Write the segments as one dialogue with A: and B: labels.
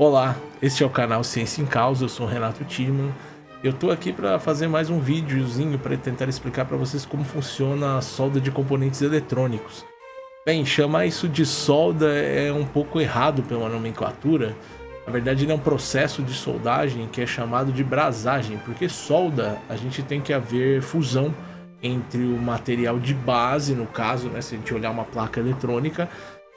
A: Olá, este é o canal Ciência em Causa, eu sou o Renato Tirman. Eu tô aqui para fazer mais um videozinho para tentar explicar para vocês como funciona a solda de componentes eletrônicos. Bem, chamar isso de solda é um pouco errado pela nomenclatura. Na verdade, ele é um processo de soldagem que é chamado de brazagem, porque solda a gente tem que haver fusão entre o material de base, no caso, né, se a gente olhar uma placa eletrônica,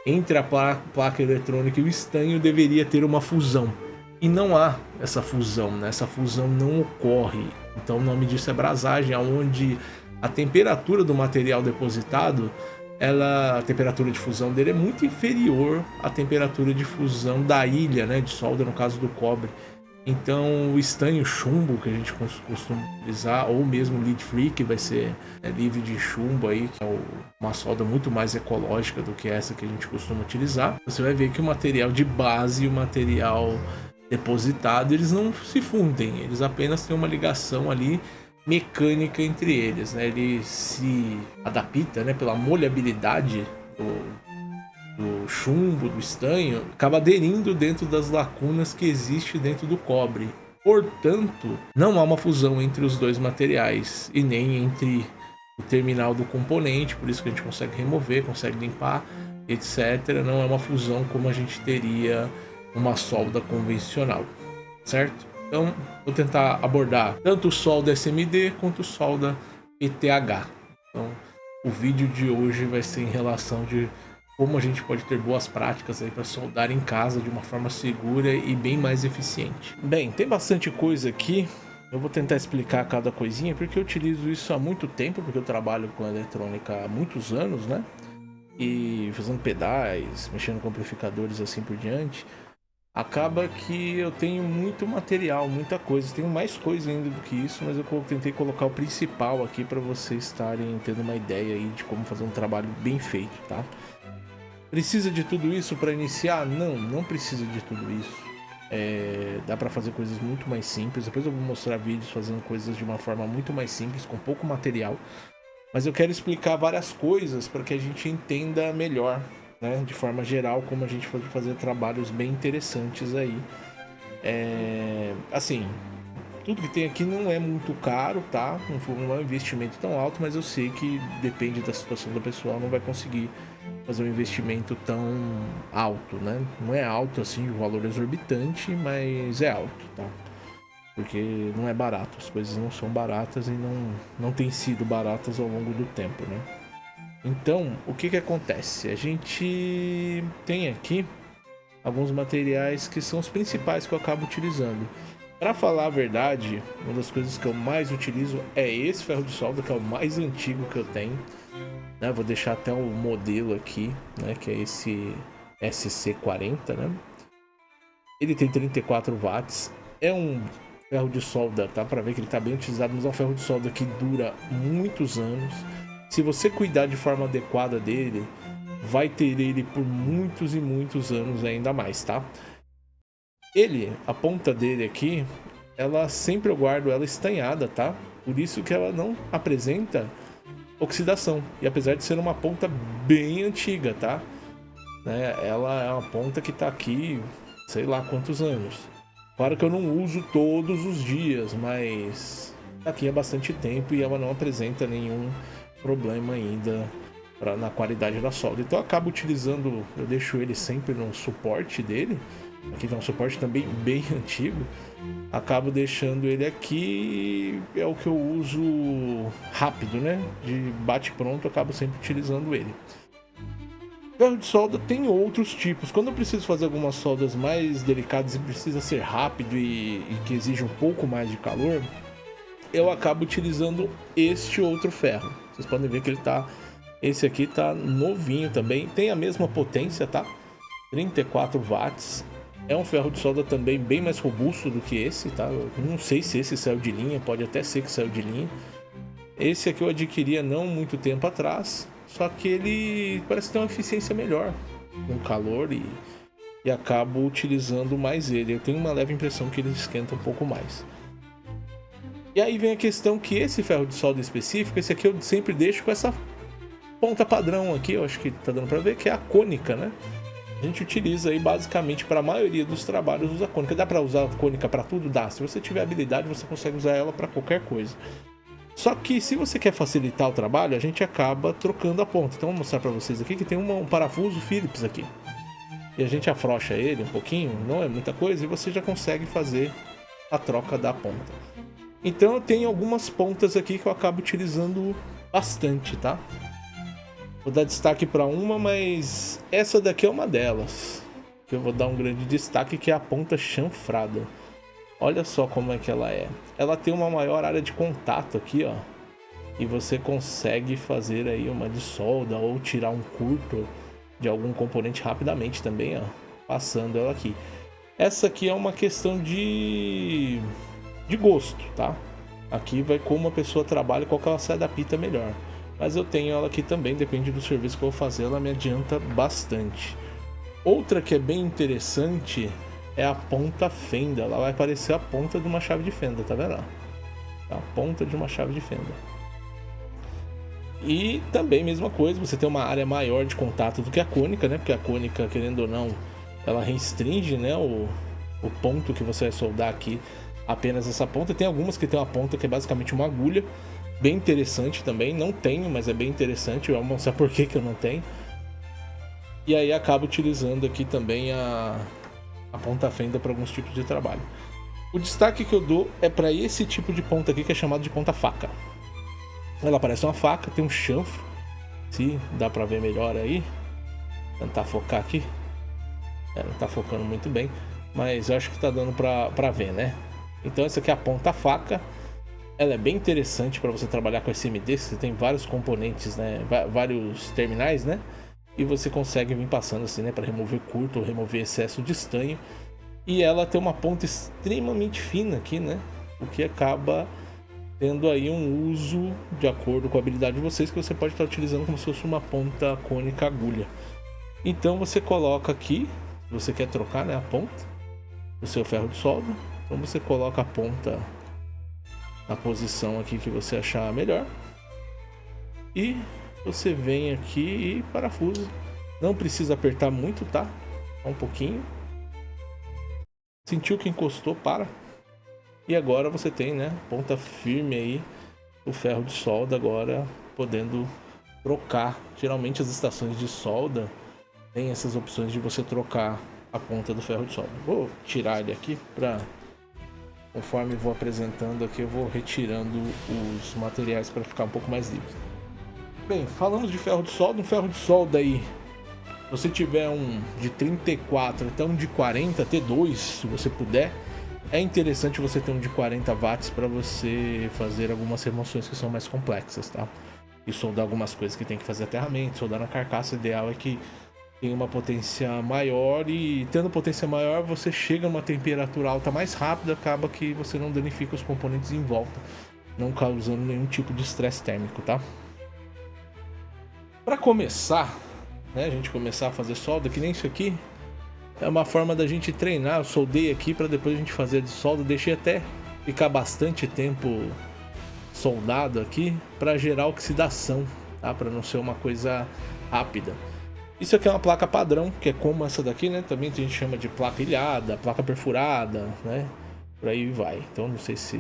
A: entre a placa eletrônica e o estanho deveria ter uma fusão. E não há essa fusão, né? Essa fusão não ocorre. Então o nome disso é brazagem, onde a temperatura do material depositado, a temperatura de fusão dele é muito inferior à temperatura de fusão da ilha, né, de solda, no caso do cobre. Então o estanho chumbo que a gente costuma utilizar, ou mesmo lead free, que vai ser livre de chumbo aí, que é uma solda muito mais ecológica do que essa que a gente costuma utilizar, você vai ver que o material de base e o material depositado, eles não se fundem, eles apenas têm uma ligação ali mecânica entre eles, né? Ele se adapta, né, pela molhabilidade do chumbo, do estanho, acaba aderindo dentro das lacunas que existe dentro do cobre. Portanto, não há uma fusão entre os dois materiais e nem entre o terminal do componente, por isso que a gente consegue remover, consegue limpar, etc. Não é uma fusão como a gente teria uma solda convencional, certo? Então, vou tentar abordar tanto solda SMD quanto solda PTH. Então, o vídeo de hoje vai ser em relação de como a gente pode ter boas práticas aí para soldar em casa de uma forma segura e bem mais eficiente. Bem, tem bastante coisa aqui. Eu vou tentar explicar cada coisinha porque eu utilizo isso há muito tempo, porque eu trabalho com eletrônica há muitos anos, né? E fazendo pedais, mexendo com amplificadores assim por diante. Acaba que eu tenho muito material, muita coisa. Tenho mais coisa ainda do que isso, mas eu tentei colocar o principal aqui para vocês estarem tendo uma ideia aí de como fazer um trabalho bem feito, tá? Precisa de tudo isso para iniciar? Não, não precisa de tudo isso. Dá para fazer coisas muito mais simples. Depois eu vou mostrar vídeos fazendo coisas de uma forma muito mais simples, com pouco material. Mas eu quero explicar várias coisas para que a gente entenda melhor, né, de forma geral, como a gente pode fazer trabalhos bem interessantes aí. Assim, tudo que tem aqui não é muito caro, tá? Não é um investimento tão alto, mas eu sei que depende da situação da pessoa, não vai conseguir fazer um investimento tão alto, né? Não é alto assim, o valor exorbitante, mas é alto, tá? Porque não é barato, as coisas não são baratas e não têm sido baratas ao longo do tempo, né? Então, o que acontece? A gente tem aqui alguns materiais que são os principais que eu acabo utilizando. Para falar a verdade, uma das coisas que eu mais utilizo é esse ferro de solda, que é o mais antigo que eu tenho, né? Vou deixar até o modelo aqui, né? Que é esse SC40, né? Ele tem 34 watts, é um ferro de solda, tá? Para ver que ele está bem utilizado, mas é um ferro de solda que dura muitos anos. Se você cuidar de forma adequada dele, vai ter ele por muitos e muitos anos ainda mais, tá? A ponta dele aqui, sempre eu guardo ela estanhada, tá? Por isso que ela não apresenta oxidação. E apesar de ser uma ponta bem antiga, tá? Né? Ela é uma ponta que tá aqui, sei lá quantos anos. Claro que eu não uso todos os dias, mas tá aqui há bastante tempo e ela não apresenta nenhum problema ainda na qualidade da solda. Então eu acabo utilizando, eu deixo ele sempre no suporte dele. Aqui tem um suporte também bem antigo. Acabo deixando ele aqui, é o que eu uso rápido, né? De bate pronto, acabo sempre utilizando ele. Ferro de solda tem outros tipos. Quando eu preciso fazer algumas soldas mais delicadas e precisa ser rápido e que exige um pouco mais de calor, eu acabo utilizando este outro ferro. Vocês podem ver que esse aqui tá novinho também, tem a mesma potência, tá? 34 watts. É um ferro de solda também bem mais robusto do que esse, tá? Eu não sei se esse saiu de linha, pode até ser que saiu de linha. Esse aqui eu adquiri há não muito tempo atrás, só que ele parece ter uma eficiência melhor com calor e acabo utilizando mais ele. Eu tenho uma leve impressão que ele esquenta um pouco mais. E aí vem a questão que esse ferro de solda específico, esse aqui eu sempre deixo com essa ponta padrão aqui, eu acho que tá dando pra ver, que é a cônica, né? A gente utiliza aí basicamente para a maioria dos trabalhos usa cônica. Dá para usar cônica para tudo? Dá. Se você tiver habilidade, você consegue usar ela para qualquer coisa. Só que se você quer facilitar o trabalho, a gente acaba trocando a ponta. Então vou mostrar para vocês aqui que tem um parafuso Phillips aqui. E a gente afrouxa ele um pouquinho, não é muita coisa, e você já consegue fazer a troca da ponta. Então eu tenho algumas pontas aqui que eu acabo utilizando bastante, tá? Vou dar destaque para uma, mas essa daqui é uma delas. Que eu vou dar um grande destaque, que é a ponta chanfrada. Olha só como é que ela é. Ela tem uma maior área de contato aqui, ó. E você consegue fazer aí uma de solda ou tirar um curto de algum componente rapidamente também, ó. Passando ela aqui. Essa aqui é uma questão de gosto, tá? Aqui vai como a pessoa trabalha, qual que ela se adapta melhor. Mas eu tenho ela aqui também, depende do serviço que eu vou fazer, ela me adianta bastante. Outra que é bem interessante é a ponta fenda. Ela vai parecer a ponta de uma chave de fenda, tá vendo? A ponta de uma chave de fenda. E também, mesma coisa, você tem uma área maior de contato do que a cônica, né? Porque a cônica, querendo ou não, ela restringe, né, o ponto que você vai soldar aqui, apenas essa ponta. Tem algumas que tem uma ponta que é basicamente uma agulha. Bem interessante também, não tenho, mas é bem interessante, eu vou mostrar por que eu não tenho. E aí acabo utilizando aqui também a ponta fenda para alguns tipos de trabalho. O destaque que eu dou é para esse tipo de ponta aqui, que é chamado de ponta faca. Ela parece uma faca, tem um chanfro, se dá para ver melhor aí. Vou tentar focar aqui. Não tá focando muito bem, mas eu acho que tá dando para ver, né? Então essa aqui é a ponta faca. Ela é bem interessante para você trabalhar com SMD, você tem vários componentes, né, vários terminais, né, e você consegue vir passando assim, né, para remover curto ou remover excesso de estanho. E ela tem uma ponta extremamente fina aqui, né, o que acaba tendo aí um uso de acordo com a habilidade de vocês, que você pode estar utilizando como se fosse uma ponta cônica agulha. Então você coloca aqui, se você quer trocar, né, a ponta do seu ferro de solda, então você coloca a ponta na posição aqui que você achar melhor e você vem aqui e parafusa. Não precisa apertar muito, tá? Só um pouquinho. Sentiu que encostou, para. E agora você tem, né, ponta firme aí, o ferro de solda agora podendo trocar. Geralmente as estações de solda tem essas opções de você trocar a ponta do ferro de solda. Vou tirar ele aqui para, conforme vou apresentando aqui, eu vou retirando os materiais para ficar um pouco mais livre. Bem, falamos de ferro de solda. Um ferro de solda aí, se você tiver um de 34 até um de 40 T2, se você puder, é interessante você ter um de 40 watts para você fazer algumas remoções que são mais complexas, tá? E soldar algumas coisas que tem que fazer aterramento, soldar na carcaça. O ideal é que tem uma potência maior, e tendo potência maior você chega a uma temperatura alta mais rápido, acaba que você não danifica os componentes em volta, não causando nenhum tipo de estresse térmico, tá? Para começar, né, a gente começar a fazer solda, que nem isso aqui, é uma forma da gente treinar. Eu soldei aqui para depois a gente fazer de solda, deixei até ficar bastante tempo soldado aqui para gerar oxidação, tá? Para não ser uma coisa rápida. Isso aqui é uma placa padrão, que é como essa daqui, né? Também a gente chama de placa ilhada, placa perfurada, né? Por aí vai. Então não sei se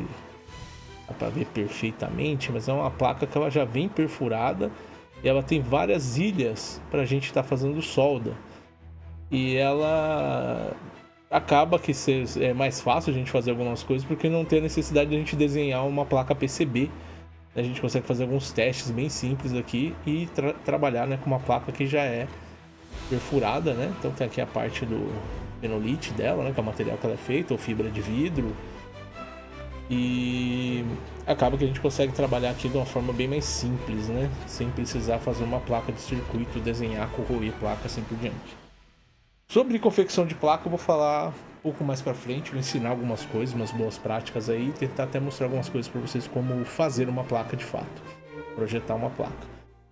A: dá para ver perfeitamente, mas é uma placa que ela já vem perfurada e ela tem várias ilhas para a gente estar fazendo solda. E ela acaba que é mais fácil a gente fazer algumas coisas, porque não tem a necessidade de a gente desenhar uma placa PCB. A gente consegue fazer alguns testes bem simples aqui e trabalhar, né, com uma placa que já é perfurada, né? Então tem aqui a parte do fenolite dela, né, que é o material que ela é feita, ou fibra de vidro. E acaba que a gente consegue trabalhar aqui de uma forma bem mais simples, né? Sem precisar fazer uma placa de circuito, desenhar, corroer placa, assim por diante. Sobre confecção de placa eu vou falar um pouco mais pra frente, vou ensinar algumas coisas, umas boas práticas aí, e tentar até mostrar algumas coisas pra vocês como fazer uma placa de fato, projetar uma placa.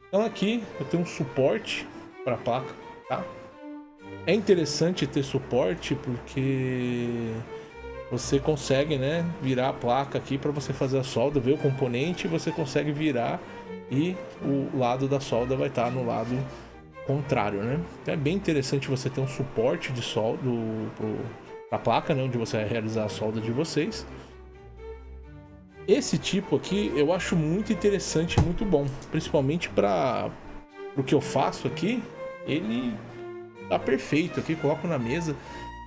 A: Então aqui eu tenho um suporte para placa, tá? É interessante ter suporte porque você consegue, né, virar a placa aqui para você fazer a solda, ver o componente, você consegue virar e o lado da solda vai estar no lado contrário, né? Então é bem interessante você ter um suporte de solda para a placa, né, onde você vai realizar a solda de vocês. Esse tipo aqui eu acho muito interessante e muito bom, principalmente para o que eu faço aqui. Ele tá perfeito aqui, coloco na mesa,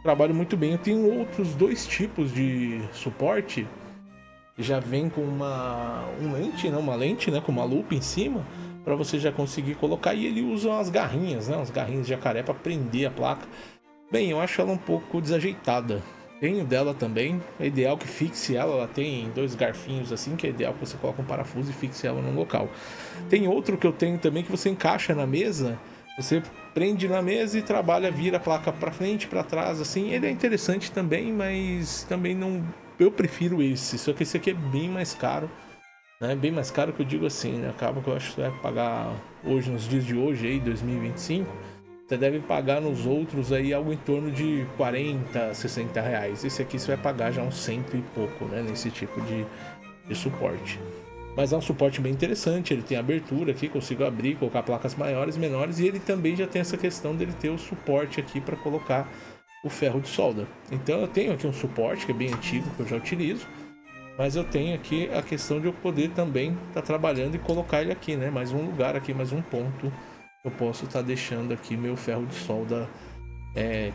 A: trabalho muito bem. Eu tenho outros dois tipos de suporte, já vem com uma lente, né, com uma lupa em cima, para você já conseguir colocar, e ele usa umas garrinhas, né, umas garrinhas de jacaré para prender a placa. Bem, eu acho ela um pouco desajeitada. Tenho dela também, é ideal que fixe ela tem dois garfinhos assim, que é ideal que você coloque um parafuso e fixe ela no local. Tem outro que eu tenho também que você encaixa na mesa, você prende na mesa e trabalha, vira a placa para frente, para trás, assim. Ele é interessante também, mas também não... Eu prefiro esse, só que esse aqui é bem mais caro, né? Bem mais caro, que eu digo assim, né? Acaba que eu acho que você vai pagar hoje, nos dias de hoje, aí, 2025... Você deve pagar nos outros aí algo em torno de 40, 60 reais. Esse aqui você vai pagar já uns 100 e pouco, né? Nesse tipo de suporte. Mas é um suporte bem interessante. Ele tem abertura aqui, consigo abrir, colocar placas maiores, menores. E ele também já tem essa questão dele ter o suporte aqui para colocar o ferro de solda. Então eu tenho aqui um suporte que é bem antigo, que eu já utilizo. Mas eu tenho aqui a questão de eu poder também estar trabalhando e colocar ele aqui, né? Mais um lugar aqui, mais um ponto. Eu posso estar deixando aqui meu ferro de solda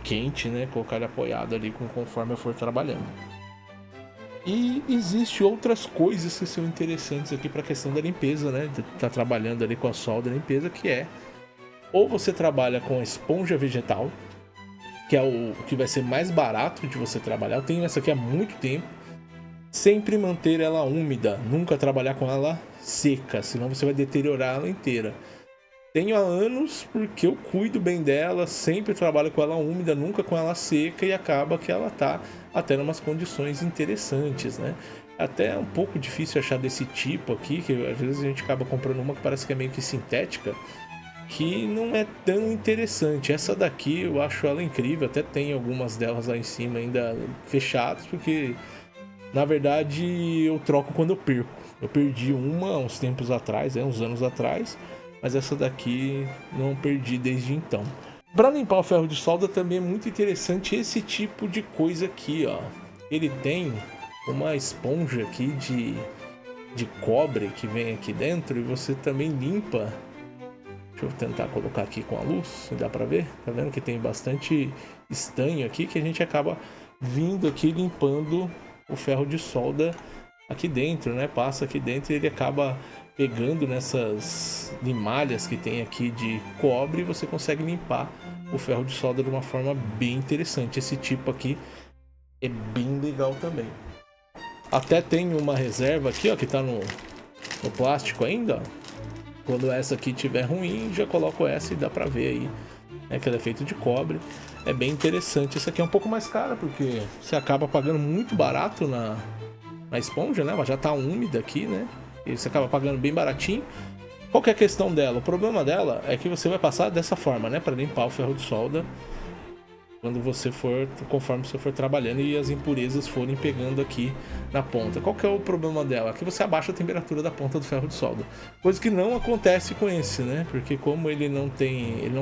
A: quente, né? Colocar ele apoiado ali conforme eu for trabalhando. E existe outras coisas que são interessantes aqui para a questão da limpeza, né? De estar trabalhando ali com a solda e limpeza, que é... Ou você trabalha com a esponja vegetal, que é o que vai ser mais barato de você trabalhar. Eu tenho essa aqui há muito tempo. Sempre manter ela úmida, nunca trabalhar com ela seca, senão você vai deteriorar ela inteira. Tenho há anos porque eu cuido bem dela, sempre trabalho com ela úmida, nunca com ela seca, e acaba que ela tá até em umas condições interessantes, né? Até é um pouco difícil achar desse tipo aqui, que às vezes a gente acaba comprando uma que parece que é meio que sintética, que não é tão interessante. Essa daqui eu acho ela incrível, até tem algumas delas lá em cima ainda fechadas, porque na verdade eu troco quando eu perco. Eu perdi uma uns tempos atrás, uns anos atrás, mas essa daqui não perdi desde então. Para limpar o ferro de solda também é muito interessante esse tipo de coisa aqui, ó. Ele tem uma esponja aqui de cobre que vem aqui dentro, e você também limpa. Deixa eu tentar colocar aqui com a luz, se dá para ver. Tá vendo que tem bastante estanho aqui, que a gente acaba vindo aqui limpando o ferro de solda aqui dentro, né? Passa aqui dentro e ele acaba pegando nessas limalhas que tem aqui de cobre, e você consegue limpar o ferro de solda de uma forma bem interessante. Esse tipo aqui é bem legal também. Até tem uma reserva aqui, ó, que tá no plástico ainda, ó. Quando essa aqui tiver ruim, já coloco essa e dá pra ver aí, né, que ela é feita de cobre. É bem interessante. Essa aqui é um pouco mais cara, porque você acaba pagando muito barato na esponja, né? Ela já tá úmida aqui, né? E você acaba pagando bem baratinho. Qual que é a questão dela? O problema dela é que você vai passar dessa forma, né? Para limpar o ferro de solda conforme você for trabalhando e as impurezas forem pegando aqui na ponta. Qual que é o problema dela? É que você abaixa a temperatura da ponta do ferro de solda. Coisa que não acontece com esse, né? Porque como ele não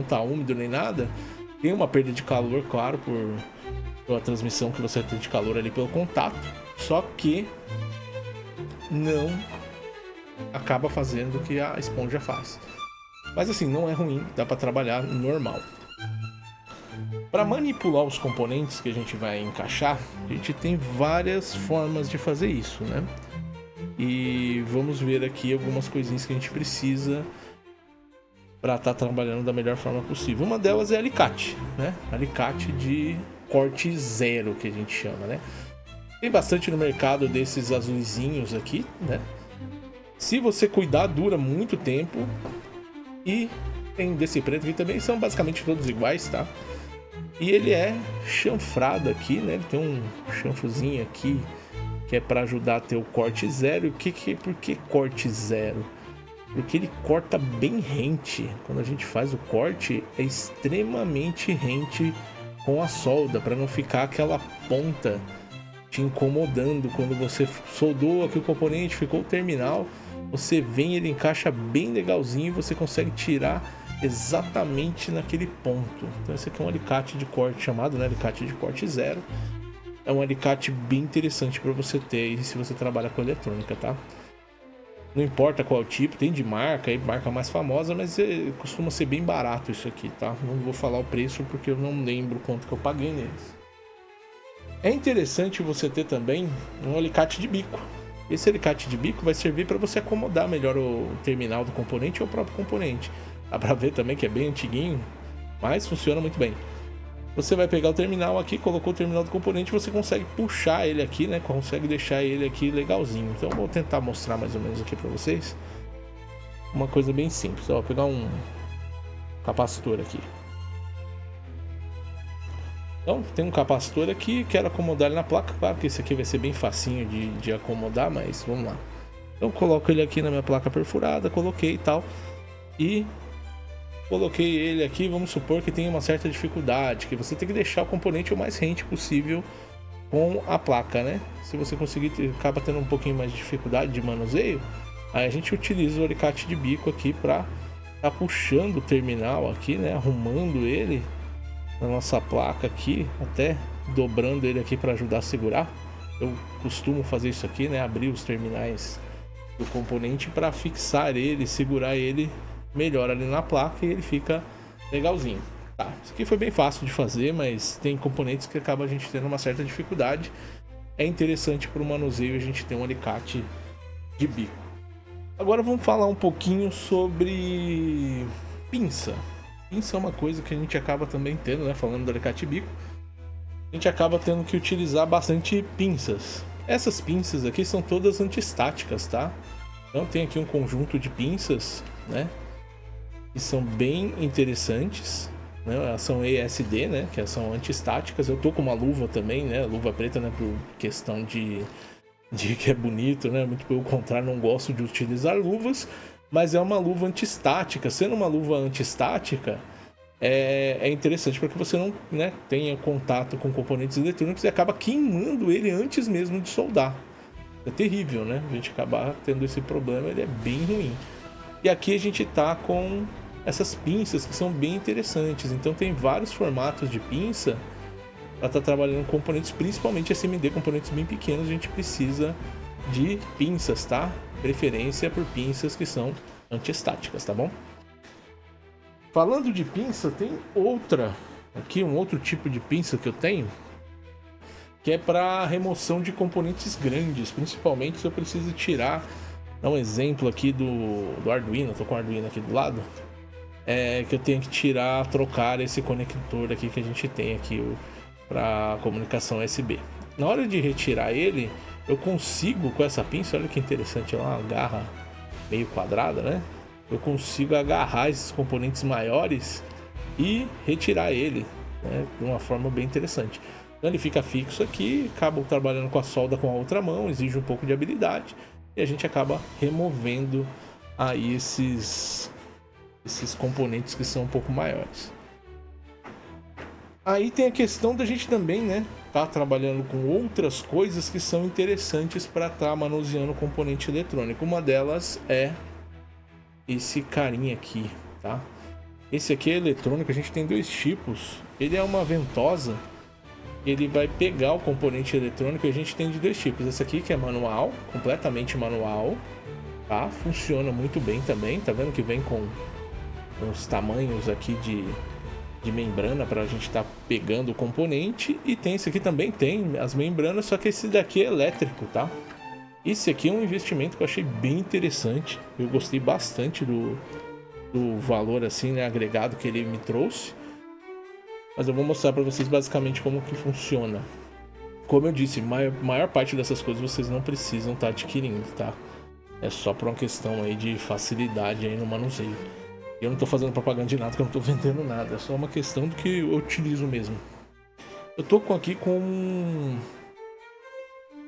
A: tá úmido nem nada, tem uma perda de calor, claro, pela transmissão que você tem de calor ali pelo contato. Só que não acaba fazendo o que a esponja faz. Mas assim, não é ruim, dá para trabalhar normal. Para manipular os componentes que a gente vai encaixar, a gente tem várias formas de fazer isso, né? E vamos ver aqui algumas coisinhas que a gente precisa para estar trabalhando da melhor forma possível. Uma delas é alicate, né? Alicate de corte zero, que a gente chama, né? Tem bastante no mercado desses azulzinhos aqui, né? Se você cuidar, dura muito tempo. E tem desse preto aqui também, são basicamente todos iguais, tá? E ele é chanfrado aqui, né? Ele tem um chanfrozinho aqui que é para ajudar a ter o corte zero. Por que corte zero? Porque ele corta bem rente. Quando a gente faz o corte, é extremamente rente com a solda, para não ficar aquela ponta te incomodando. Quando você soldou aqui o componente, ficou o terminal, você vem, ele encaixa bem legalzinho e você consegue tirar exatamente naquele ponto. Então esse aqui é um alicate de corte chamado, né, alicate de corte zero. É um alicate bem interessante para você ter aí se você trabalha com eletrônica, tá? Não importa qual tipo, tem de marca, aí marca mais famosa, mas costuma ser bem barato isso aqui, tá? Não vou falar o preço porque eu não lembro quanto que eu paguei neles. É interessante você ter também um alicate de bico. Esse alicate de bico vai servir para você acomodar melhor o terminal do componente ou o próprio componente. Dá para ver também que é bem antiguinho, mas funciona muito bem. Você vai pegar o terminal aqui, colocou o terminal do componente, você consegue puxar ele aqui, né? Consegue deixar ele aqui legalzinho. Então eu vou tentar mostrar mais ou menos aqui para vocês. Uma coisa bem simples. Ó, vou pegar um capacitor aqui. Então tem um capacitor aqui, quero acomodar ele na placa. Claro que esse aqui vai ser bem facinho de acomodar, mas vamos lá. Então eu coloco ele aqui na minha placa perfurada, coloquei e tal. E coloquei ele aqui, vamos supor que tem uma certa dificuldade, que você tem que deixar o componente o mais rente possível com a placa, né? Se você conseguir, acaba tendo um pouquinho mais de dificuldade de manuseio, aí a gente utiliza o alicate de bico aqui para tá puxando o terminal aqui, né? Arrumando ele na nossa placa aqui, até dobrando ele aqui para ajudar a segurar. Eu costumo fazer isso aqui, né? Abrir os terminais do componente para fixar ele, segurar ele melhor ali na placa e ele fica legalzinho. Tá, isso aqui foi bem fácil de fazer, mas tem componentes que acaba a gente tendo uma certa dificuldade. É interessante para o manuseio a gente ter um alicate de bico. Agora vamos falar um pouquinho sobre pinça. Pinça é uma coisa que a gente acaba também tendo, né? Falando do alicate de bico, a gente acaba tendo que utilizar bastante pinças. Essas pinças aqui são todas antiestáticas, tá? Então tem aqui um conjunto de pinças, né? Que são bem interessantes, né? Elas são ESD, né? Que são antiestáticas. Eu tô com uma luva também, né? Luva preta, né? Por questão de que é bonito, né? Muito pelo contrário, não gosto de utilizar luvas, mas é uma luva antiestática. Sendo uma luva antiestática, é interessante para que você não, né, tenha contato com componentes eletrônicos e acaba queimando ele antes mesmo de soldar. É terrível, né? A gente acabar tendo esse problema, ele é bem ruim. E aqui a gente tá com essas pinças que são bem interessantes. Então tem vários formatos de pinça para estar trabalhando com componentes, principalmente SMD, componentes bem pequenos. A gente precisa de pinças, tá? Preferência por pinças que são antiestáticas, tá bom? Falando de pinça, tem outra aqui, um outro tipo de pinça que eu tenho, que é para remoção de componentes grandes, principalmente se eu preciso tirar. Dá um exemplo aqui do Arduino, tô com o Arduino aqui do lado, que eu tenho que tirar, trocar esse conector aqui que a gente tem aqui para comunicação USB. Na hora de retirar ele, eu consigo com essa pinça, olha que interessante, é uma garra meio quadrada, né? Eu consigo agarrar esses componentes maiores e retirar ele, né, de uma forma bem interessante. Então ele fica fixo aqui, acabo trabalhando com a solda com a outra mão, exige um pouco de habilidade. E a gente acaba removendo aí esses componentes que são um pouco maiores. Aí tem a questão da gente também, né, tá trabalhando com outras coisas que são interessantes para estar manuseando componente eletrônico. Uma delas é esse carinha aqui, tá? Esse aqui é eletrônico, a gente tem dois tipos. Ele é uma ventosa, ele vai pegar o componente eletrônico e a gente tem de dois tipos. Esse aqui que é manual, completamente manual, tá? Funciona muito bem também, tá vendo que vem com uns tamanhos aqui de membrana para a gente estar pegando o componente. E tem esse aqui também, tem as membranas, só que esse daqui é elétrico, tá? Esse aqui é um investimento que eu achei bem interessante, eu gostei bastante do valor assim, né, agregado que ele me trouxe. Mas eu vou mostrar para vocês basicamente como que funciona. Como eu disse, maior parte dessas coisas vocês não precisam estar adquirindo, tá? É só por uma questão aí de facilidade aí no manuseio. Eu não tô fazendo propaganda de nada, que eu não tô vendendo nada. É só uma questão do que eu utilizo mesmo. Eu tô aqui com um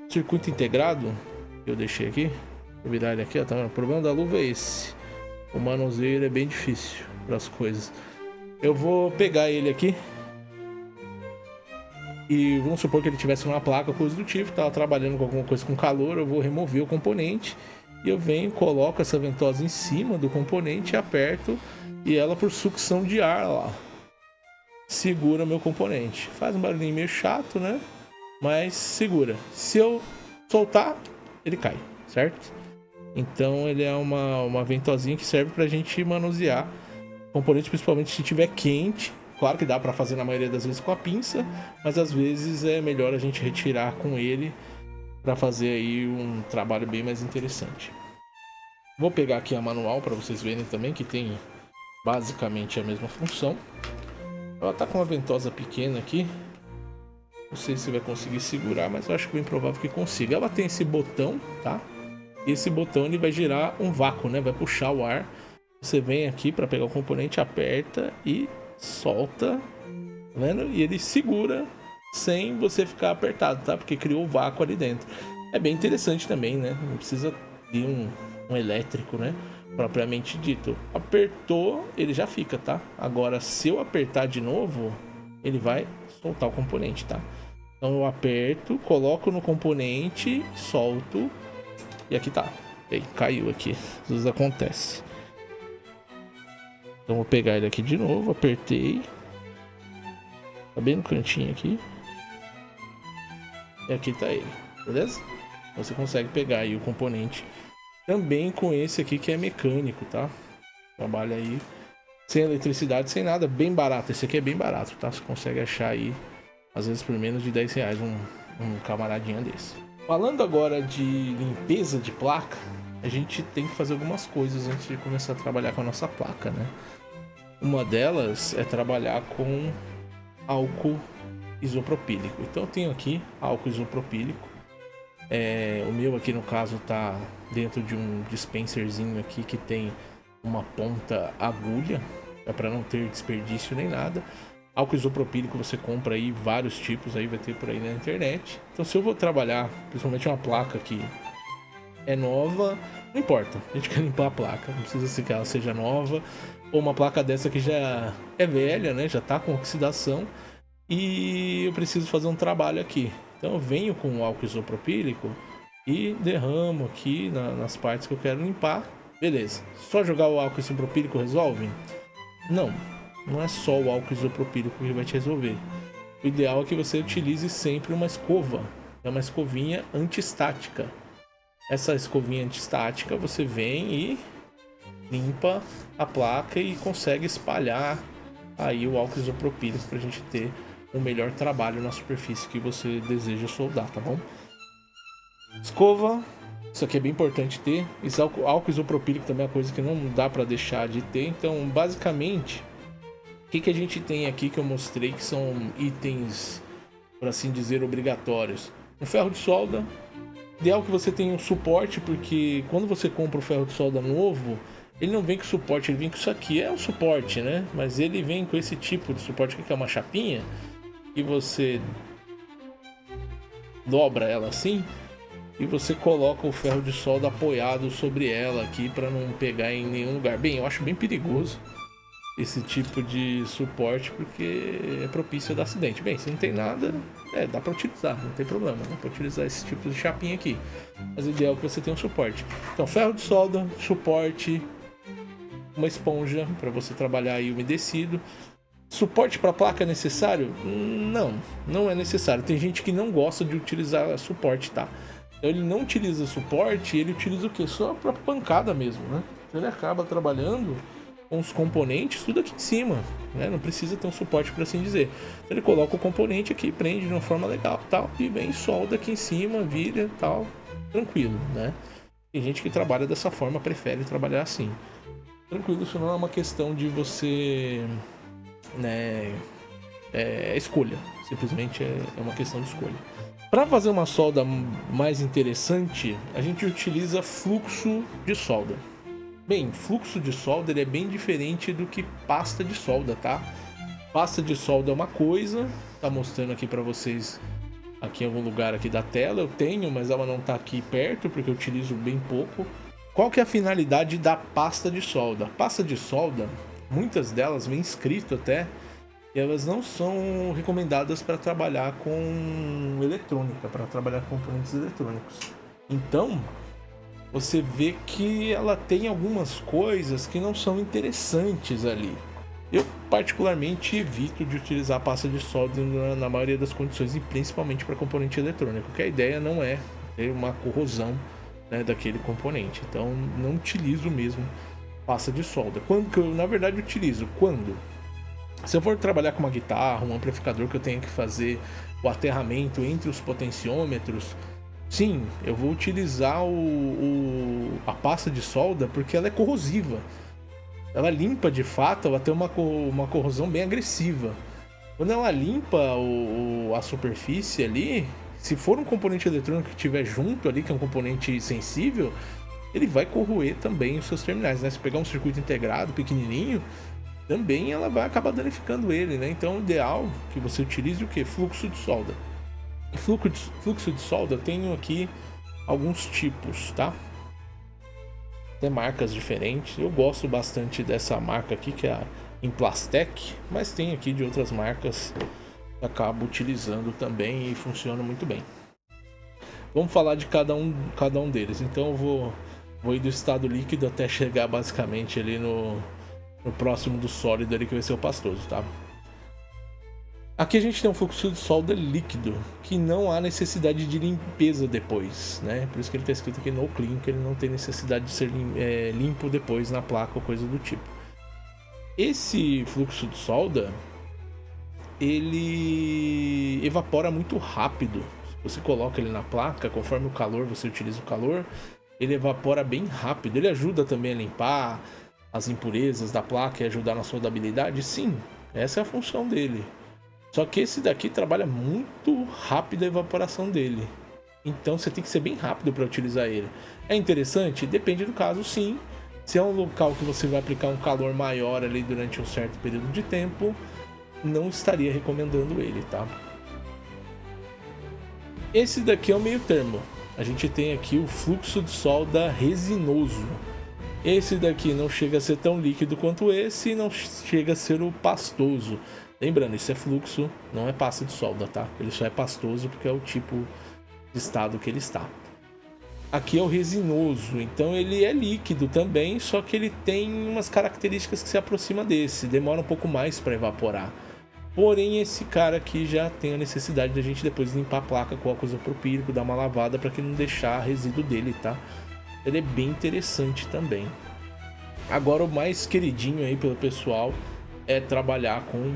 A: circuito integrado que eu deixei aqui. Vou virar ele aqui, ó, tá vendo? O problema da luva é esse. O manuseio ele é bem difícil para as coisas. Eu vou pegar ele aqui e vamos supor que ele tivesse uma placa, coisa do tipo, tava trabalhando com alguma coisa com calor, eu vou remover o componente e eu venho, coloco essa ventosa em cima do componente, aperto e ela, por sucção de ar lá, segura meu componente. Faz um barulhinho meio chato, né? Mas segura. Se eu soltar, ele cai, certo? Então ele é uma ventosinha que serve pra gente manusear componente, principalmente se estiver quente. Claro que dá pra fazer na maioria das vezes com a pinça, mas às vezes é melhor a gente retirar com ele pra fazer aí um trabalho bem mais interessante. Vou pegar aqui a manual para vocês verem também, que tem basicamente a mesma função. Ela tá com uma ventosa pequena aqui. Não sei se vai conseguir segurar, mas eu acho bem provável que consiga. Ela tem esse botão, tá? E esse botão ele vai gerar um vácuo, né? Vai puxar o ar. Você vem aqui para pegar o componente, aperta e solta, tá vendo? E ele segura sem você ficar apertado, tá? Porque criou o vácuo ali dentro. É bem interessante também, né? Não precisa de um elétrico, né? Propriamente dito. Apertou, ele já fica, tá? Agora, se eu apertar de novo, ele vai soltar o componente, tá? Então eu aperto, coloco no componente, solto e aqui tá. Ei, caiu aqui. Às vezes acontece. Então vou pegar ele aqui de novo, apertei. Tá bem no cantinho aqui. E aqui tá ele, beleza? Você consegue pegar aí o componente também com esse aqui que é mecânico, tá? Trabalha aí sem eletricidade, sem nada, bem barato. Esse aqui é bem barato, tá? Você consegue achar aí, às vezes por menos de 10 reais, um camaradinha desse. Falando agora de limpeza de placa, a gente tem que fazer algumas coisas antes de começar a trabalhar com a nossa placa, né? Uma delas é trabalhar com álcool isopropílico. Então eu tenho aqui álcool isopropílico. O meu aqui no caso tá dentro de um dispenserzinho aqui que tem uma ponta agulha, é para não ter desperdício nem nada. Álcool isopropílico você compra aí vários tipos, aí vai ter por aí na internet. Então se eu vou trabalhar, principalmente uma placa que é nova, não importa, a gente quer limpar a placa, não precisa ser que ela seja nova, ou uma placa dessa que já é velha, né, já tá com oxidação, e eu preciso fazer um trabalho aqui. Então eu venho com o álcool isopropílico e derramo aqui nas partes que eu quero limpar. Beleza. Só jogar o álcool isopropílico resolve? Não. Não é só o álcool isopropílico que vai te resolver. O ideal é que você utilize sempre uma escova. É uma escovinha antiestática. Essa escovinha antiestática você vem e limpa a placa e consegue espalhar aí o álcool isopropílico para a gente ter um melhor trabalho na superfície que você deseja soldar, tá bom? Escova, isso aqui é bem importante ter. Esse álcool isopropílico também é uma coisa que não dá para deixar de ter. Então, basicamente, o que a gente tem aqui que eu mostrei que são itens, por assim dizer, obrigatórios? Um ferro de solda. Ideal que você tenha um suporte, porque quando você compra o ferro de solda novo, ele não vem com suporte, ele vem com isso aqui. É um suporte, né? Mas ele vem com esse tipo de suporte aqui, que é uma chapinha, e você dobra ela assim e você coloca o ferro de solda apoiado sobre ela aqui para não pegar em nenhum lugar. Bem, eu acho bem perigoso esse tipo de suporte porque é propício a dar acidente. Bem, se não tem nada, dá para utilizar, não tem problema, dá para utilizar esse tipo de chapinha aqui. Mas o ideal é que você tenha um suporte. Então, ferro de solda, suporte, uma esponja para você trabalhar aí umedecido. Suporte para placa é necessário? Não é necessário. Tem gente que não gosta de utilizar suporte, tá? Então ele não utiliza suporte, ele utiliza o quê? Só para pancada mesmo, né? Então ele acaba trabalhando com os componentes tudo aqui em cima, né? Não precisa ter um suporte, por assim dizer. Então ele coloca o componente aqui, prende de uma forma legal, tal, e vem solda aqui em cima, vira, tal, tranquilo, né? Tem gente que trabalha dessa forma, prefere trabalhar assim. Tranquilo, isso não é uma questão de você, né, escolha, simplesmente é uma questão de escolha. Para fazer uma solda mais interessante, a gente utiliza fluxo de solda. Bem, fluxo de solda ele é bem diferente do que pasta de solda, tá? Pasta de solda é uma coisa, tá mostrando aqui para vocês aqui em algum lugar aqui da tela, eu tenho, mas ela não tá aqui perto porque eu utilizo bem pouco. Qual que é a finalidade da pasta de solda? Pasta de solda, muitas delas vem escrito até, e elas não são recomendadas para trabalhar com eletrônica, para trabalhar com componentes eletrônicos. Então, você vê que ela tem algumas coisas que não são interessantes ali. Eu particularmente evito de utilizar a pasta de solda na maioria das condições, e principalmente para componente eletrônico, que a ideia não é ter uma corrosão, né, daquele componente. Então não utilizo mesmo pasta de solda. Quando que eu, na verdade, utilizo? Quando? Se eu for trabalhar com uma guitarra, um amplificador que eu tenho que fazer o aterramento entre os potenciômetros, sim, eu vou utilizar a pasta de solda porque ela é corrosiva. Ela limpa de fato, ela tem uma corrosão bem agressiva. Quando ela limpa a superfície ali, se for um componente eletrônico que estiver junto ali, que é um componente sensível, ele vai corroer também os seus terminais, né? Se pegar um circuito integrado pequenininho, também ela vai acabar danificando ele, né? Então, o ideal é que você utilize o que? Fluxo de solda. E fluxo de solda, eu tenho aqui alguns tipos, tá? Tem marcas diferentes. Eu gosto bastante dessa marca aqui, que é a Implastec, mas tem aqui de outras marcas que acabo utilizando também e funciona muito bem. Vamos falar de cada um deles. Então eu vou ir do estado líquido até chegar basicamente ali no próximo do sólido ali, que vai ser o pastoso, tá? Aqui a gente tem um fluxo de solda líquido, que não há necessidade de limpeza depois, né? Por isso que ele está escrito aqui no clean, que ele não tem necessidade de ser limpo depois na placa ou coisa do tipo. Esse fluxo de solda, ele evapora muito rápido. Você coloca ele na placa, conforme o calor, você utiliza o calor, ele evapora bem rápido. Ele ajuda também a limpar as impurezas da placa e ajudar na soldabilidade. Sim, essa é a função dele. Só que esse daqui trabalha muito rápido a evaporação dele. Então você tem que ser bem rápido para utilizar ele. É interessante? Depende do caso, sim. Se é um local que você vai aplicar um calor maior ali durante um certo período de tempo, não estaria recomendando ele, tá? Esse daqui é o meio termo. A gente tem aqui o fluxo de solda resinoso. Esse daqui não chega a ser tão líquido quanto esse e não chega a ser o pastoso. Lembrando, isso é fluxo, não é pasta de solda, tá? Ele só é pastoso porque é o tipo de estado que ele está. Aqui é o resinoso, então ele é líquido também, só que ele tem umas características que se aproximam desse. Demora um pouco mais para evaporar. Porém, esse cara aqui já tem a necessidade da gente depois limpar a placa com álcool isopropílico, dar uma lavada para que não deixar resíduo dele, tá? Ele é bem interessante também. Agora, o mais queridinho aí pelo pessoal é trabalhar com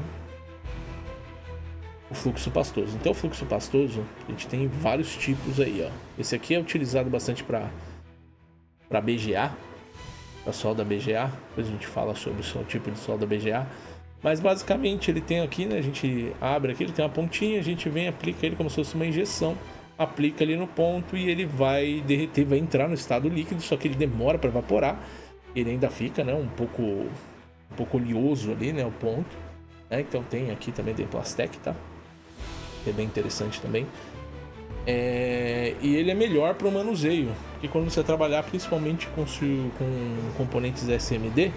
A: o fluxo pastoso. Então, o fluxo pastoso, a gente tem vários tipos aí, ó. Esse aqui é utilizado bastante para BGA, para solda BGA. Depois a gente fala sobre o tipo de solda BGA. Mas basicamente ele tem aqui, né? A gente abre aqui, ele tem uma pontinha, a gente vem, aplica ele como se fosse uma injeção, aplica ali no ponto e ele vai derreter, vai entrar no estado líquido, só que ele demora para evaporar. Ele ainda fica, né? Um pouco oleoso ali, né? O ponto. Né? Então tem aqui também da Implastec, tá? É bem interessante também. E ele é melhor para o manuseio, porque quando você trabalhar principalmente com componentes SMD,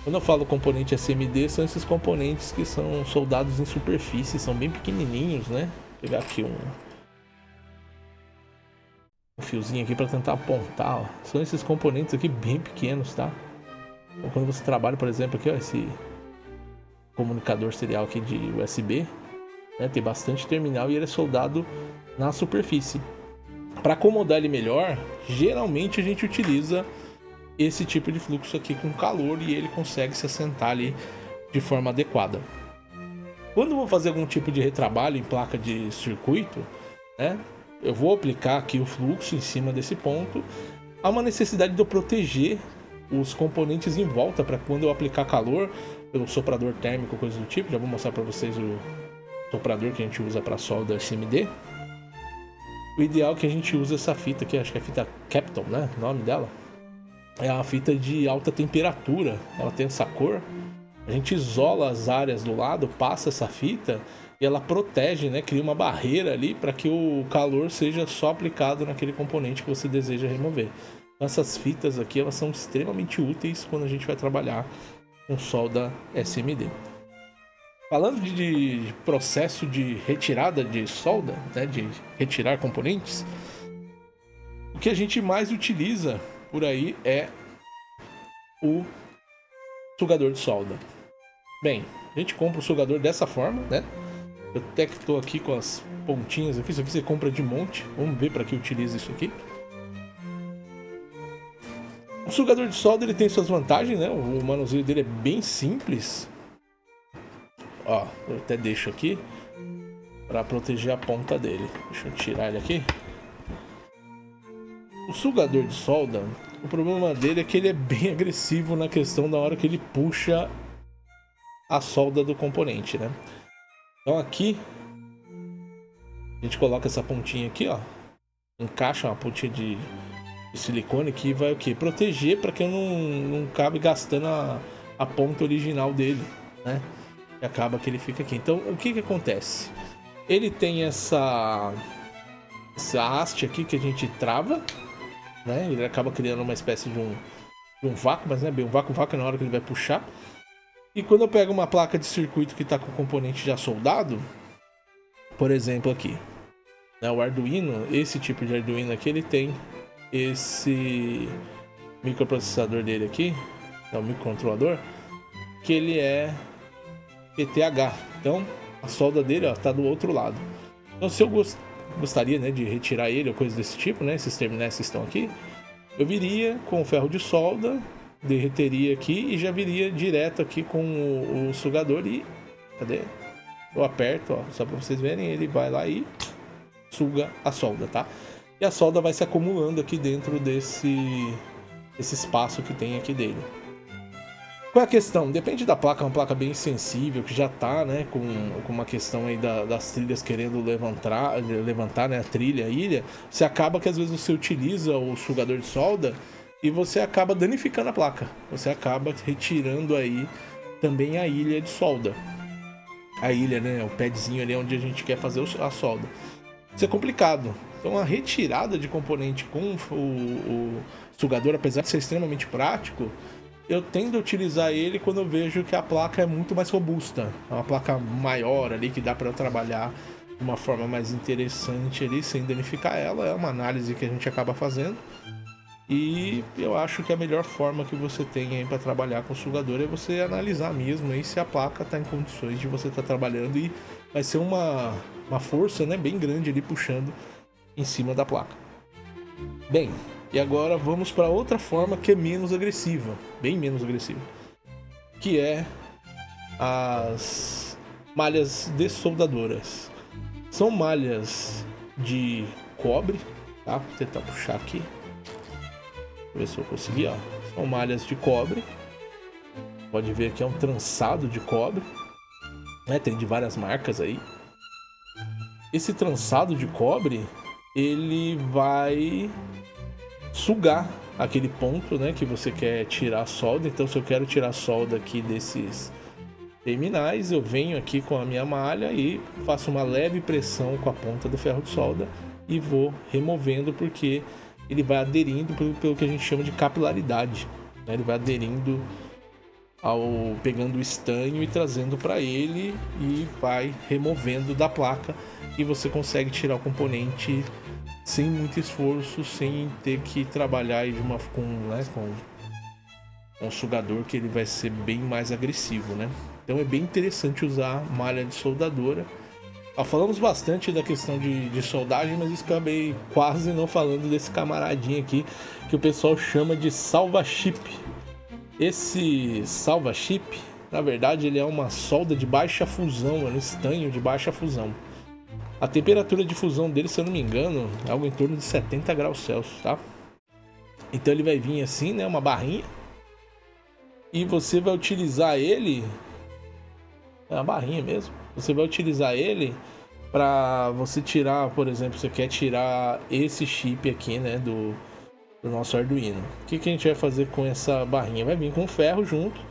A: quando eu falo componente SMD, são esses componentes que são soldados em superfície, são bem pequenininhos, né? Vou pegar aqui um fiozinho aqui para tentar apontar, ó. São esses componentes aqui bem pequenos, tá? Então, quando você trabalha, por exemplo, aqui, ó, esse comunicador serial aqui de USB, né, tem bastante terminal e ele é soldado na superfície. Para acomodar ele melhor, geralmente a gente utiliza esse tipo de fluxo aqui com calor e ele consegue se assentar ali de forma adequada. Quando eu vou fazer algum tipo de retrabalho em placa de circuito, né, eu vou aplicar aqui o fluxo em cima desse ponto. Há uma necessidade de eu proteger os componentes em volta para quando eu aplicar calor pelo soprador térmico, coisa do tipo. Já vou mostrar para vocês o soprador que a gente usa para solda SMD. O ideal é que a gente use essa fita aqui, acho que é a fita Kapton, né? O nome dela. É uma fita de alta temperatura, ela tem essa cor. A gente isola as áreas do lado, passa essa fita e ela protege, né? Cria uma barreira ali para que o calor seja só aplicado naquele componente que você deseja remover. Então, essas fitas aqui, elas são extremamente úteis quando a gente vai trabalhar com solda SMD. Falando de processo de retirada de solda, né, de retirar componentes, que a gente mais utiliza por aí é o sugador de solda. Bem, a gente compra o sugador dessa forma, né? Eu até que estou aqui com as pontinhas aqui, isso aqui você compra de monte. Vamos ver para que utiliza isso aqui. O sugador de solda ele tem suas vantagens, né? O manuseio dele é bem simples. Ó, eu até deixo aqui para proteger a ponta dele. Deixa eu tirar ele aqui. O sugador de solda, o problema dele é que ele é bem agressivo na questão da hora que ele puxa a solda do componente, né? Então aqui a gente coloca essa pontinha aqui, ó, encaixa uma pontinha de silicone que vai o quê? Proteger para que não acabe gastando a ponta original dele, né? E acaba que ele fica aqui. Então o que acontece? Ele tem essa haste aqui que a gente trava, né? Ele acaba criando uma espécie de um vácuo, mas não é bem um vácuo na hora que ele vai puxar. E quando eu pego uma placa de circuito que está com o componente já soldado, por exemplo aqui, né, o Arduino, esse tipo de Arduino aqui, ele tem esse microprocessador dele aqui, é o microcontrolador, que ele é PTH. Então a solda dele está do outro lado. Então se eu gostaria, né, de retirar ele ou coisa desse tipo, né, esses terminais que estão aqui, eu viria com o ferro de solda, derreteria aqui e já viria direto aqui com o sugador e... cadê? Eu aperto, ó, só para vocês verem, ele vai lá e suga a solda, tá? E a solda vai se acumulando aqui dentro desse espaço que tem aqui dele. Qual é a questão? Depende da placa, é uma placa bem sensível, que já tá, né, com uma questão aí das trilhas querendo levantar, né, a trilha, a ilha. Você acaba que às vezes você utiliza o sugador de solda e você acaba danificando a placa. Você acaba retirando aí também a ilha de solda. A ilha, né, o padzinho ali onde a gente quer fazer a solda. Isso é complicado. Então a retirada de componente com o sugador, apesar de ser extremamente prático, eu tendo a utilizar ele quando eu vejo que a placa é muito mais robusta. É uma placa maior ali que dá para eu trabalhar de uma forma mais interessante ali, sem danificar ela. É uma análise que a gente acaba fazendo. E eu acho que a melhor forma que você tem aí para trabalhar com o sugador é você analisar mesmo aí se a placa está em condições de você estar trabalhando, e vai ser uma força, né, bem grande ali puxando em cima da placa. Bem, e agora vamos para outra forma que é menos agressiva, bem menos agressiva, que é as malhas dessoldadoras. São malhas de cobre, tá? Vou tentar puxar aqui. Ver se eu conseguir, ó. São malhas de cobre. Pode ver que é um trançado de cobre, né? Tem de várias marcas aí. Esse trançado de cobre, ele vai sugar aquele ponto, né, que você quer tirar a solda. Então se eu quero tirar a solda aqui desses terminais, eu venho aqui com a minha malha e faço uma leve pressão com a ponta do ferro de solda e vou removendo, porque ele vai aderindo pelo que a gente chama de capilaridade, né? Ele vai aderindo pegando o estanho e trazendo para ele, e vai removendo da placa, e você consegue tirar o componente sem muito esforço, sem ter que trabalhar aí com um sugador que ele vai ser bem mais agressivo, né? Então é bem interessante usar malha de soldadora. Falamos bastante da questão de soldagem, mas acabei quase não falando desse camaradinho aqui, que o pessoal chama de salva-chip. Esse salva-chip, na verdade, ele é uma solda de baixa fusão, é um estanho de baixa fusão. A temperatura de fusão dele, se eu não me engano, é algo em torno de 70 graus Celsius, tá? Então ele vai vir assim, né, uma barrinha, e você vai utilizar ele... é uma barrinha mesmo. Você vai utilizar ele para você tirar, por exemplo, você quer tirar esse chip aqui, né, do nosso Arduino. O que a gente vai fazer com essa barrinha? Vai vir com ferro junto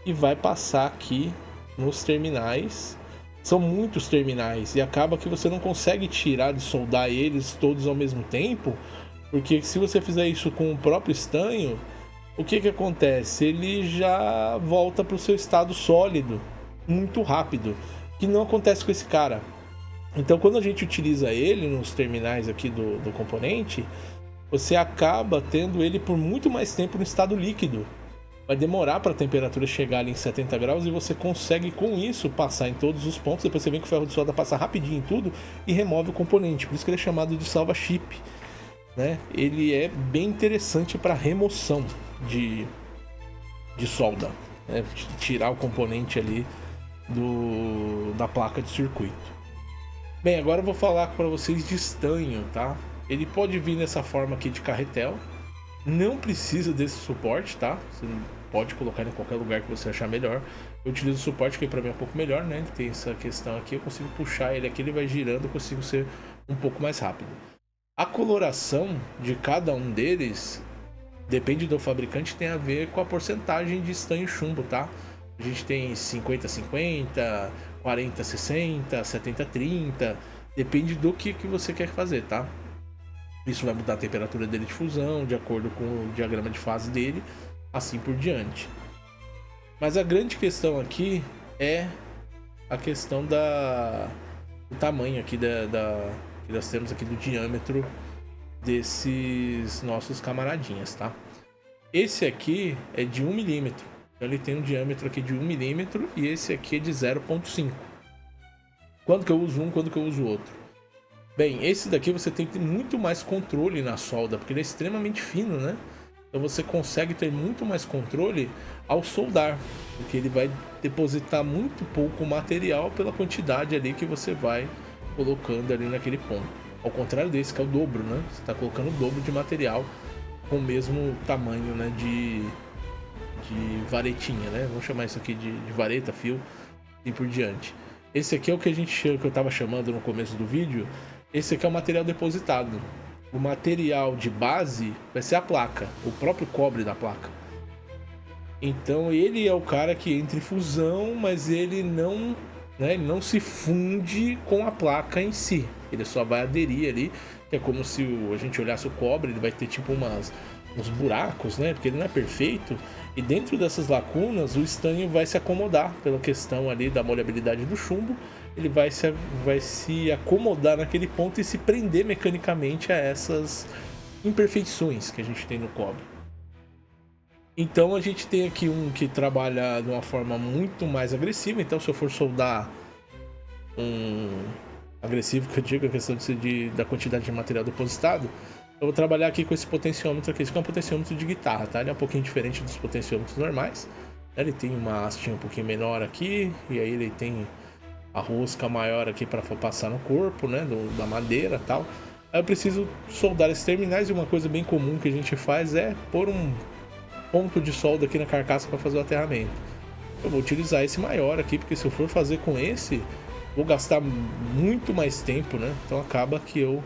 A: e vai passar aqui nos terminais. São muitos terminais e acaba que você não consegue tirar, de soldar eles todos ao mesmo tempo, porque se você fizer isso com o próprio estanho, o que acontece? Ele já volta para o seu estado sólido muito rápido, que não acontece com esse cara. Então quando a gente utiliza ele nos terminais aqui do componente, você acaba tendo ele por muito mais tempo no estado líquido. Vai demorar para a temperatura chegar ali em 70 graus e você consegue com isso passar em todos os pontos. Depois você vem que o ferro de solda passa rapidinho em tudo e remove o componente. Por isso que ele é chamado de salva-chip, né? Ele é bem interessante para remoção de solda, né? Tirar o componente ali da placa de circuito. Bem, agora eu vou falar para vocês de estanho, tá? Ele pode vir nessa forma aqui de carretel. Não precisa desse suporte, tá? Você pode colocar em qualquer lugar que você achar melhor. Eu utilizo o suporte que para mim é um pouco melhor, né? Ele tem essa questão aqui, eu consigo puxar ele aqui, ele vai girando, eu consigo ser um pouco mais rápido. A coloração de cada um deles, depende do fabricante, tem a ver com a porcentagem de estanho chumbo, tá? A gente tem 50-50, 40-60, 70-30, depende do que você quer fazer, tá? Isso vai mudar a temperatura dele de fusão, de acordo com o diagrama de fase dele, assim por diante. Mas a grande questão aqui é a questão do tamanho aqui que nós temos aqui do diâmetro desses nossos camaradinhas, tá? Esse aqui é de 1 milímetro, então ele tem um diâmetro aqui de 1 milímetro e esse aqui é de 0,5. Quando que eu uso um, quando que eu uso outro? Bem, esse daqui você tem que ter muito mais controle na solda, porque ele é extremamente fino, né? Então você consegue ter muito mais controle ao soldar, porque ele vai depositar muito pouco material pela quantidade ali que você vai colocando ali naquele ponto. Ao contrário desse, que é o dobro, né? Você está colocando o dobro de material com o mesmo tamanho, né? De varetinha, né? Vamos chamar isso aqui de vareta, fio e por diante. Esse aqui é o que que eu estava chamando no começo do vídeo. Esse aqui é o material depositado. O material de base vai ser a placa, o próprio cobre da placa. Então ele é o cara que entra em fusão, mas ele não, né, ele não se funde com a placa em si. Ele só vai aderir ali, que é como se a gente olhasse o cobre, ele vai ter tipo uns buracos, né? Porque ele não é perfeito. E dentro dessas lacunas, o estanho vai se acomodar pela questão ali da molhabilidade do chumbo. Ele vai se acomodar naquele ponto e se prender mecanicamente a essas imperfeições que a gente tem no cobre. Então a gente tem aqui um que trabalha de uma forma muito mais agressiva. Então se eu for soldar agressivo, que eu digo, a questão da quantidade de material depositado, eu vou trabalhar aqui com esse potenciômetro aqui. Esse aqui é um potenciômetro de guitarra, tá? Ele é um pouquinho diferente dos potenciômetros normais. Ele tem uma hastinha um pouquinho menor aqui, e aí ele tem a rosca maior aqui para passar no corpo, né, da madeira e tal. Aí eu preciso soldar esses terminais, e uma coisa bem comum que a gente faz é pôr um ponto de solda aqui na carcaça para fazer o aterramento. Eu vou utilizar esse maior aqui, porque se eu for fazer com esse, vou gastar muito mais tempo, né? Então acaba que eu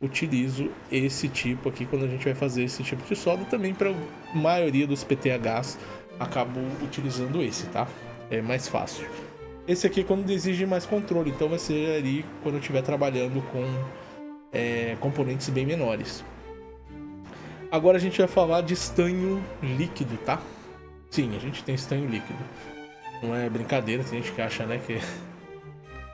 A: utilizo esse tipo aqui quando a gente vai fazer esse tipo de solda. Também para a maioria dos PTHs acabo utilizando esse, tá? É mais fácil. Esse aqui é quando exige mais controle, então vai ser ali quando eu estiver trabalhando com componentes bem menores. Agora a gente vai falar de estanho líquido, tá? Sim, a gente tem estanho líquido. Não é brincadeira, tem gente que acha, né, que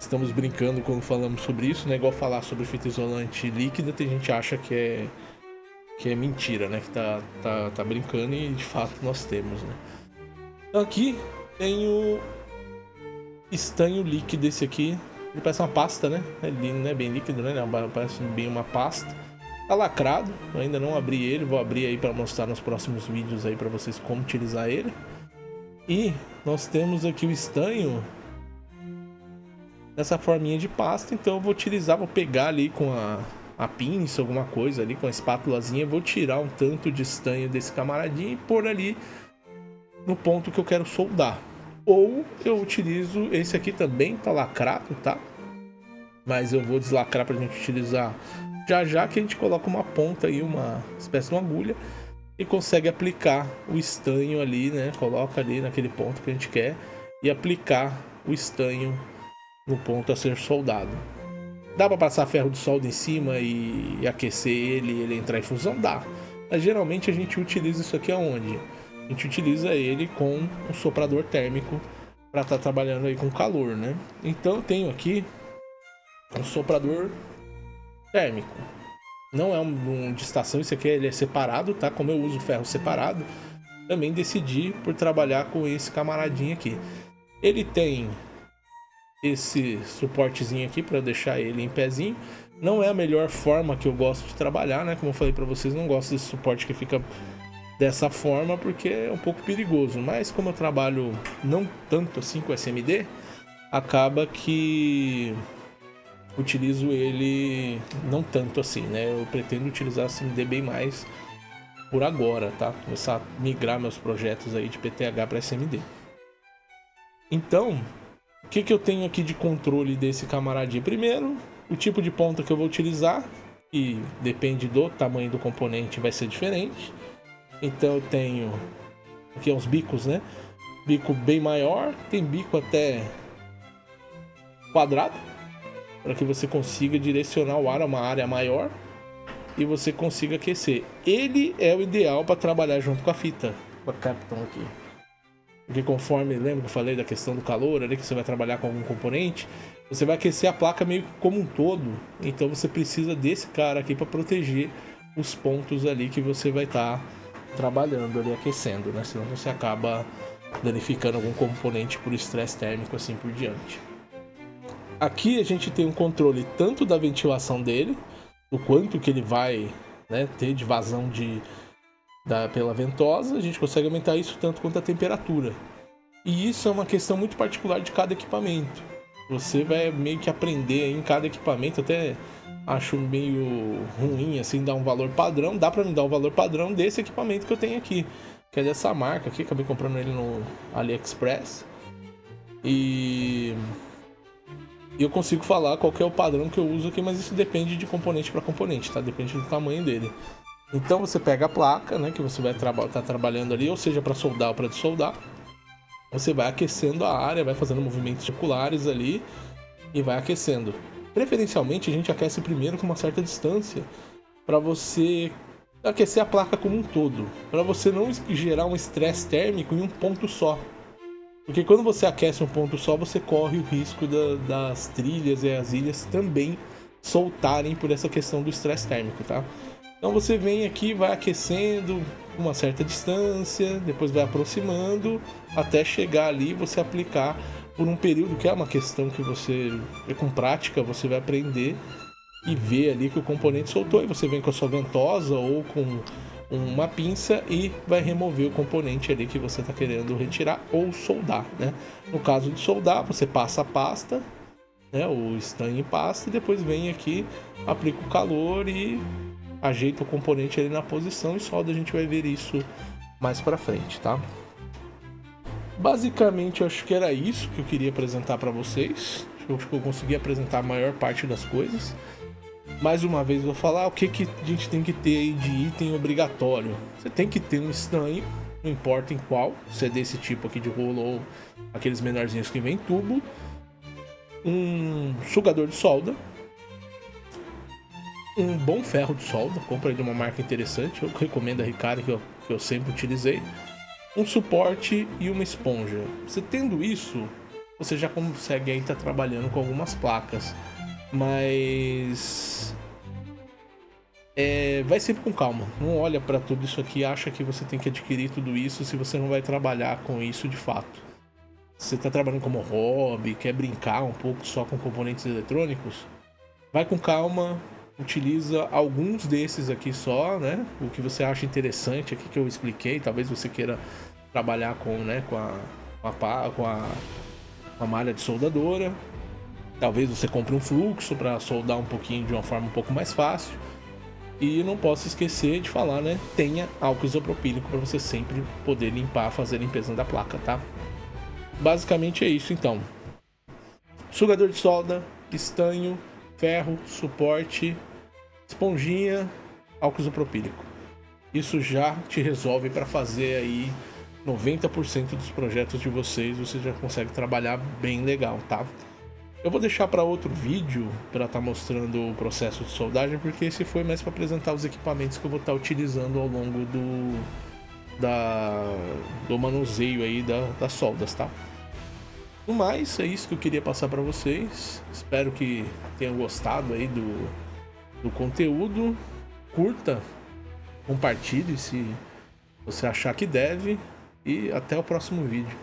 A: estamos brincando quando falamos sobre isso, né? Igual falar sobre fita isolante líquida, tem gente que acha que é mentira, né? Que tá brincando, e de fato nós temos, né? Então aqui tem o estanho líquido. Esse aqui, ele parece uma pasta, né? Ele não é bem líquido, né? Parece bem uma pasta. Tá lacrado, eu ainda não abri ele, vou abrir aí para mostrar nos próximos vídeos aí para vocês como utilizar ele. E nós temos aqui o estanho nessa forminha de pasta, então eu vou utilizar, vou pegar ali com a pinça, alguma coisa ali, com a espátulazinha, vou tirar um tanto de estanho desse camaradinho e pôr ali no ponto que eu quero soldar. Ou eu utilizo esse aqui também, tá lacrado, tá? Mas eu vou deslacrar pra gente utilizar já que a gente coloca uma ponta aí, uma espécie de uma agulha, e consegue aplicar o estanho ali, né? Coloca ali naquele ponto que a gente quer e aplicar o estanho no ponto a ser soldado. Dá para passar ferro de solda em cima e aquecer ele entrar em fusão? Dá. Mas geralmente a gente utiliza isso aqui aonde? A gente utiliza ele com um soprador térmico para estar trabalhando aí com calor, né? Então eu tenho aqui um soprador térmico. não é um de estação, isso aqui ele é separado, tá? Como eu uso ferro separado, também decidi por trabalhar com esse camaradinho aqui. Ele tem esse suportezinho aqui para deixar ele em pezinho. Não é a melhor forma que eu gosto de trabalhar, né? Como eu falei para vocês, não gosto desse suporte que fica dessa forma porque é um pouco perigoso. Mas como eu trabalho não tanto assim com SMD, acaba que utilizo ele não tanto assim, né? Eu pretendo utilizar SMD bem mais por agora, tá? Começar a migrar meus projetos aí de PTH para SMD. Então, o que eu tenho aqui de controle desse camaradinho? Primeiro, o tipo de ponta que eu vou utilizar, que depende do tamanho do componente, vai ser diferente. Então eu tenho aqui uns bicos, né? Bico bem maior, tem bico até quadrado, para que você consiga direcionar o ar a uma área maior e você consiga aquecer. Ele é o ideal para trabalhar junto com a fita, com a Kapton aqui. Porque conforme, lembra que eu falei da questão do calor ali, que você vai trabalhar com algum componente, você vai aquecer a placa meio que como um todo. Então você precisa desse cara aqui para proteger os pontos ali que você vai estar trabalhando ali, aquecendo, né? Senão você acaba danificando algum componente por estresse térmico, assim por diante. Aqui a gente tem um controle tanto da ventilação dele, do quanto que ele vai, né, ter de vazão pela ventosa, a gente consegue aumentar isso tanto quanto a temperatura. E isso é uma questão muito particular de cada equipamento. Você vai meio que aprender em cada equipamento, até acho meio ruim assim dar um valor padrão. Dá pra me dar um valor padrão desse equipamento que eu tenho aqui, que é dessa marca aqui, acabei comprando ele no AliExpress. E eu consigo falar qual que é o padrão que eu uso aqui, mas isso depende de componente para componente, tá? Depende do tamanho dele. Então você pega a placa, né, que você vai estar trabalhando ali, ou seja, para soldar ou para dessoldar. Você vai aquecendo a área, vai fazendo movimentos circulares ali e vai aquecendo. Preferencialmente a gente aquece primeiro com uma certa distância para você aquecer a placa como um todo, para você não gerar um estresse térmico em um ponto só. Porque quando você aquece um ponto só, você corre o risco das trilhas e as ilhas também soltarem por essa questão do estresse térmico, tá? Então você vem aqui, vai aquecendo uma certa distância, depois vai aproximando, até chegar ali e você aplicar por um período, que é uma questão que você, com prática, você vai aprender e ver ali que o componente soltou, e você vem com a sua ventosa ou com uma pinça e vai remover o componente ali que você está querendo retirar ou soldar, né? No caso de soldar, você passa a pasta, né, o estanho em pasta, e depois vem aqui, aplica o calor e ajeita o componente ali na posição e solda. A gente vai ver isso mais pra frente, tá? Basicamente, eu acho que era isso que eu queria apresentar para vocês. Acho que eu consegui apresentar a maior parte das coisas. Mais uma vez vou falar o que a gente tem que ter aí de item obrigatório. Você tem que ter um estanho, não importa em qual, se é desse tipo aqui de rolo ou aqueles menorzinhos que vem em tubo. Um sugador de solda. Um bom ferro de solda, compra de uma marca interessante, eu recomendo a Ricardo, que eu sempre utilizei. Um suporte e uma esponja. Você tendo isso, você já consegue aí estar trabalhando com algumas placas. Mas vai sempre com calma. Não olha para tudo isso aqui e acha que você tem que adquirir tudo isso se você não vai trabalhar com isso de fato. Se você está trabalhando como hobby, quer brincar um pouco só com componentes eletrônicos, vai com calma. Utiliza alguns desses aqui só, né? O que você acha interessante aqui que eu expliquei. Talvez você queira trabalhar com, né, com a malha de soldadora. Talvez você compre um fluxo para soldar um pouquinho de uma forma um pouco mais fácil. E não posso esquecer de falar, né? Tenha álcool isopropílico para você sempre poder limpar, fazer a limpeza da placa, tá? Basicamente é isso, então. Sugador de solda, estanho, ferro, suporte, esponjinha, álcool isopropílico. Isso já te resolve para fazer aí 90% dos projetos de vocês. Você já consegue trabalhar bem legal, tá? Eu vou deixar para outro vídeo para estar mostrando o processo de soldagem, porque esse foi mais para apresentar os equipamentos que eu vou estar utilizando ao longo do manuseio aí das soldas, tá? No mais, é isso que eu queria passar para vocês. Espero que tenham gostado aí do conteúdo. curta, compartilhe se você achar que deve e até o próximo vídeo.